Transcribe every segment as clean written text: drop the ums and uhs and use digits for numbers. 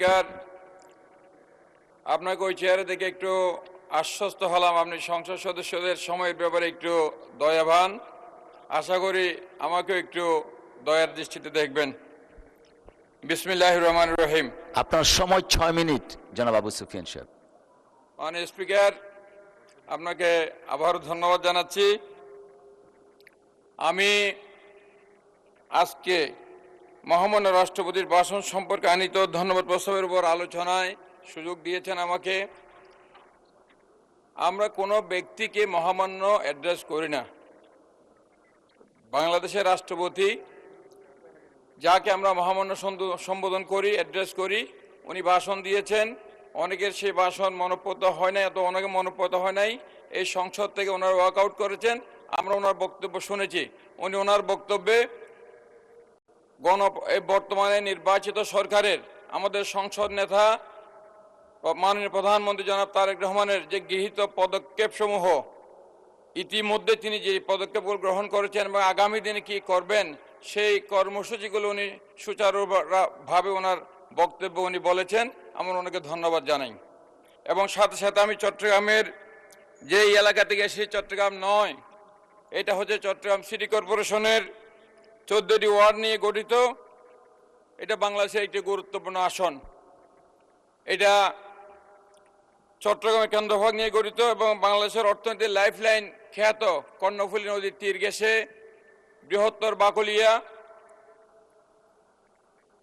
Speaker, আপনাকে ওই চেয়ারে দেখে একটু আশ্বস্ত হলাম আপনি সংসদ সদস্যদের সময়ের ব্যাপারে একটু দয়াবান। আশা করি আমাকেও একটু দয়ার দৃষ্টিতে দেখবেন। বিসমিল্লাহির রহমানির রহিম। আপনার সময় 6 মিনিট জনাব আবু সুফিয়ান সাহেব। মাননীয় স্পিকার, আপনাকে আবারও ধন্যবাদ জানাচ্ছি। আমি আজকে মহামান্য রাষ্ট্রপতির ভাষণ সম্পর্কে আনিত ধন্যবাদ প্রস্তাবের উপর আলোচনায় সুযোগ দিয়েছেন আমাকে। আমরা কোনো ব্যক্তিকে মহামান্য অ্যাড্রেস করি না। বাংলাদেশের রাষ্ট্রপতি যাকে আমরা মহামান্য সম্বোধন করি, অ্যাড্রেস করি, উনি ভাষণ দিয়েছেন। অনেকের সেই ভাষণ মনোঃপুত হয় নাই, অনেকে মনোঃপুত হয় নাই। এই সংসদ থেকে ওনারা ওয়াকআউট করেছেন। আমরা ওনার বক্তব্য শুনেছি। উনি ওনার বক্তব্যে বর্তমানে নির্বাচিত সরকারের আমাদের সংসদ নেতা মাননীয় প্রধানমন্ত্রী জনাব তারেক রহমানের যে গৃহীত পদক্ষেপসমূহ, ইতিমধ্যে তিনি যে পদক্ষেপগুলো গ্রহণ করেছেন এবং আগামী দিনে কি করবেন সেই কর্মসূচিগুলো উনি সুচারুভাবে ওনার বক্তব্য উনি বলেছেন। আমরা ওনাকে ধন্যবাদ জানাই। এবং সাথে সাথে আমি চট্টগ্রামের যেই এলাকা থেকে এসেছি, চট্টগ্রাম নয়, এটা হচ্ছে চট্টগ্রাম সিটি কর্পোরেশনের 14টি ওয়ার্ড নিয়ে গঠিত। এটা বাংলাদেশের একটি গুরুত্বপূর্ণ আসন। এটা চট্টগ্রামের কেন্দ্রভাগ নিয়ে গঠিত এবং বাংলাদেশের অর্থনীতির লাইফলাইন খ্যাত কর্ণফুলী নদীর তীর ঘেঁষে বৃহত্তর বাকলিয়া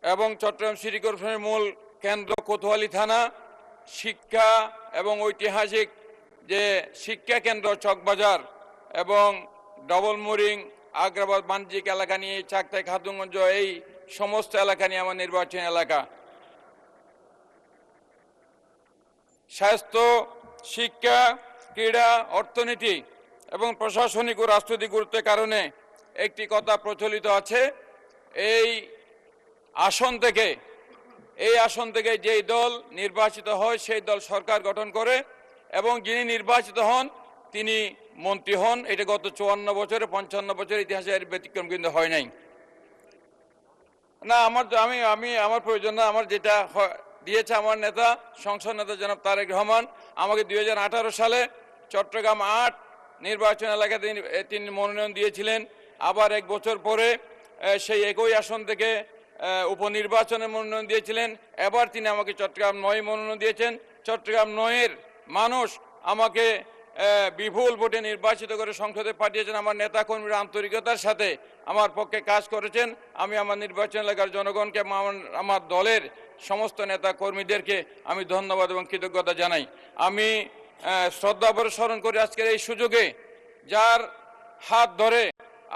এবং চট্টগ্রাম সিটি কর্পোরেশনের মূল কেন্দ্র কোতোয়ালি থানা, শিক্ষা এবং ঐতিহাসিক যে শিক্ষা কেন্দ্র চকবাজার এবং ডবল মোরিং, আগ্রাবাদ বাণিজ্যিক এলাকা নিয়ে চাকতাই খাতুনগঞ্জ, এই সমস্ত এলাকা নিয়ে আমার নির্বাচনী এলাকা। স্বাস্থ্য, শিক্ষা, ক্রীড়া, অর্থনীতি এবং প্রশাসনিক ও রাজনৈতিক গুরুত্বের কারণে একটি কথা প্রচলিত আছে, এই আসন থেকে যেই দল নির্বাচিত হয় সেই দল সরকার গঠন করে এবং যিনি নির্বাচিত হন তিনি মন্ত্রী হন। এটা গত 54 বছরে 55 বছরের ইতিহাসে এর ব্যতিক্রম কিন্তু হয় নাই। না, আমার প্রয়োজন না। আমার যেটা দিয়েছে আমার নেতা, সংসদ নেতা জনাব তারেক রহমান, আমাকে 2018 সালে চট্টগ্রাম 8 নির্বাচন এলাকাতে তিনি মনোনয়ন দিয়েছিলেন। আবার 1 বছর পরে সেই একই আসন থেকে উপনির্বাচনে মনোনয়ন দিয়েছিলেন। এবার তিনি আমাকে চট্টগ্রাম 9 মনোনয়ন দিয়েছেন। চট্টগ্রাম 9-এর মানুষ আমাকে বিপুল ভোটে নির্বাচিত করে সংসদে পাঠিয়েছেন। আমার নেতা কর্মীরা আন্তরিকতার সাথে আমার পক্ষে কাজ করেছেন। আমি আমার নির্বাচন এলাকার জনগণকে, আমার দলের সমস্ত নেতা কর্মীদেরকে আমি ধন্যবাদ এবং কৃতজ্ঞতা জানাই। আমি শ্রদ্ধাভরে স্মরণ করি আজকের এই সুযোগে, যার হাত ধরে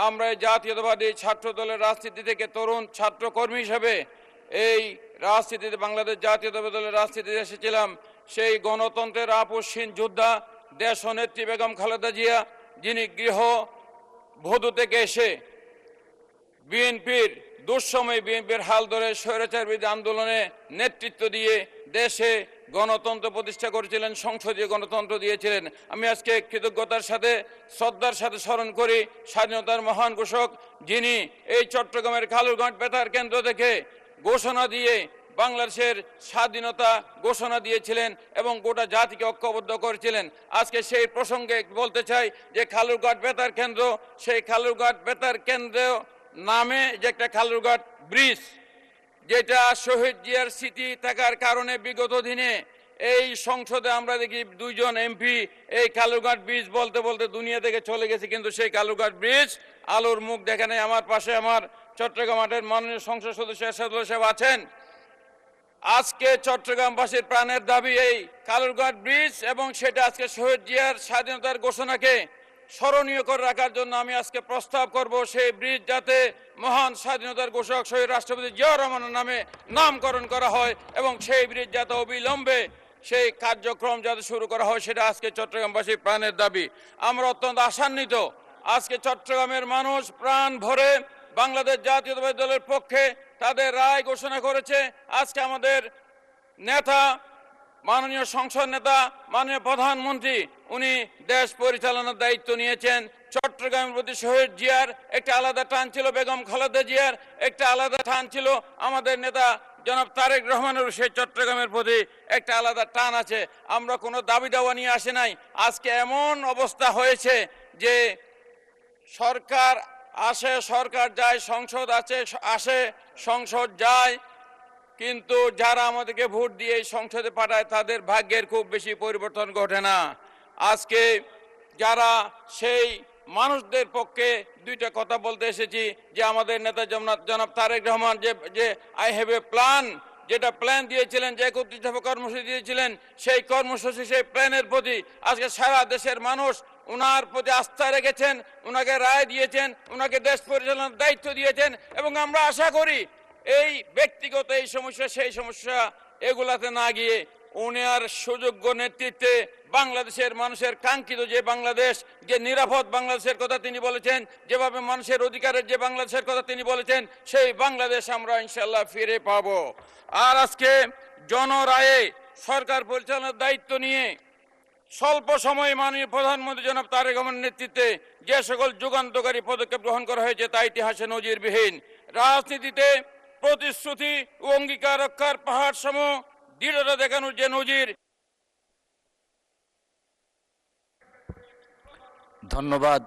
আমরা জাতীয়তাবাদী ছাত্র দলের রাজনীতি থেকে তরুণ ছাত্র কর্মী হিসেবে এই রাজনীতিতে, বাংলাদেশ জাতীয়তাবাদী দলের রাজনীতিতে এসেছিলাম। সেই গণতন্ত্রের আপসহীন যোদ্ধা দেশনেত্রী বেগম খালেদা জিয়া, যিনি গৃহ বধূ থেকে এসে বিএনপির দুঃসময়ে বিএনপির হাল ধরে স্বৈরাচার বিরোধী আন্দোলনে নেতৃত্ব দিয়ে দেশে গণতন্ত্র প্রতিষ্ঠা করেছিলেন, সংসদীয় গণতন্ত্র দিয়েছিলেন। আমি আজকে কৃতজ্ঞতার সাথে, শ্রদ্ধার সাথে স্মরণ করি স্বাধীনতার মহান ঘোষক, যিনি এই চট্টগ্রামের কালুরঘাট বেতার কেন্দ্র থেকে ঘোষণা দিয়ে বাংলাদেশের স্বাধীনতা ঘোষণা দিয়েছিলেন এবং গোটা জাতিকে ঐক্যবদ্ধ করেছিলেন। আজকে সেই প্রসঙ্গে বলতে চাই যে কালুরঘাট বেতার কেন্দ্র, সেই কালুরঘাট বেতার কেন্দ্র নামে যে একটা কালুরঘাট ব্রিজ, যেটা শহীদ জিয়ার স্মৃতি থাকার কারণে বিগত দিনে এই সংসদে আমরা দেখি 2 জন এমপি এই কালুরঘাট ব্রিজ বলতে বলতে দুনিয়া থেকে চলে গেছে, কিন্তু সেই কালুরঘাট ব্রিজ আলোর মুখ দেখে নেই। আমার পাশে আমার চট্টগ্রাম 8-এর মাননীয় সংসদ সদস্য এরশাদুল সাহেব আছেন। আজকে চট্টগ্রামবাসীর প্রাণের দাবি এই কালুরঘাট ব্রিজ, এবং সেটা আজকে শহীদ জিয়ার স্বাধীনতার ঘোষণাকে স্মরণীয় করে রাখার জন্য আমি আজকে প্রস্তাব করব সেই ব্রিজ যাতে মহান স্বাধীনতার ঘোষক শহীদ রাষ্ট্রপতি জিয়াউর রহমানের নামে নামকরণ করা হয় এবং সেই ব্রিজ যাতে অবিলম্বে সেই কার্যক্রম যাতে শুরু করা হয়, সেটা আজকে চট্টগ্রামবাসীর প্রাণের দাবি। আমরা অত্যন্ত আশান্বিত, আজকে চট্টগ্রামের মানুষ প্রাণ ভরে বাংলাদেশ জাতীয়তাবাদী দলের পক্ষে তাদের রায় ঘোষণা করেছে। আজকে আমাদের নেতা, মাননীয় সংসদ নেতা, মাননীয় প্রধানমন্ত্রী, উনি দেশ পরিচালনার দায়িত্ব নিয়েছেন। চট্টগ্রামের প্রতি শহীদ জিয়ার একটা আলাদা টান ছিল, বেগম খালেদা জিয়ার একটা আলাদা টান ছিল, আমাদের নেতা জনাব তারেক রহমানের সেই চট্টগ্রামের প্রতি একটা আলাদা টান আছে। আমরা কোনো দাবি দাওয়া নিয়ে আসে নাই। আজকে এমন অবস্থা হয়েছে যে সরকার আসে, সরকার যায়, সংসদ আসে, সংসদ যায়, কিন্তু যারা আমাদেরকে ভোট দিয়ে এই সংসদে পাঠায় তাদের ভাগ্যের খুব বেশি পরিবর্তন ঘটে না। আজকে যারা সেই মানুষদের পক্ষে দুইটা কথা বলতে এসেছি, যে আমাদের নেতা জনাব তারেক রহমান যে আই হ্যাভ এ প্ল্যান, যেটা প্ল্যান দিয়েছিলেন, যে 31 দফা কর্মসূচি দিয়েছিলেন, সেই কর্মসূচি, সেই প্ল্যানের প্রতি আজকে সারা দেশের মানুষ ওনার প্রতি আস্থা রেখেছেন, ওনাকে রায় দিয়েছেন, ওনাকে দেশ পরিচালনার দায়িত্ব দিয়েছেন। এবং আমরা আশা করি এই ব্যক্তিগত এই সমস্যা সেই সমস্যা এগুলাতে না গিয়ে উনার সুযোগ্য নেতৃত্বে বাংলাদেশের মানুষের কাঙ্ক্ষিত যে বাংলাদেশ, যে নিরাপদ বাংলাদেশের কথা তিনি বলেছেন, যেভাবে মানুষের অধিকারের যে বাংলাদেশের কথা তিনি বলেছেন, সেই বাংলাদেশ আমরা ইনশাল্লাহ ফিরে পাব। আর আজকে জনরায়ে সরকার পরিচালনার দায়িত্ব নিয়ে স্বল্প সময়ে মাননীয় প্রধানমন্ত্রী জনাব তারেক রহমানের নেতৃত্বে যে সকল যুগান্তকারী পদক্ষেপ গ্রহণ করা হয়েছে তা ইতিহাসে নজিরবিহীন। রাজনীতিতে প্রতিশ্রুতি ও অঙ্গীকার রক্ষার পাহাড় সম দৃঢ়তা দেখানোর যে নজির। ধন্যবাদ।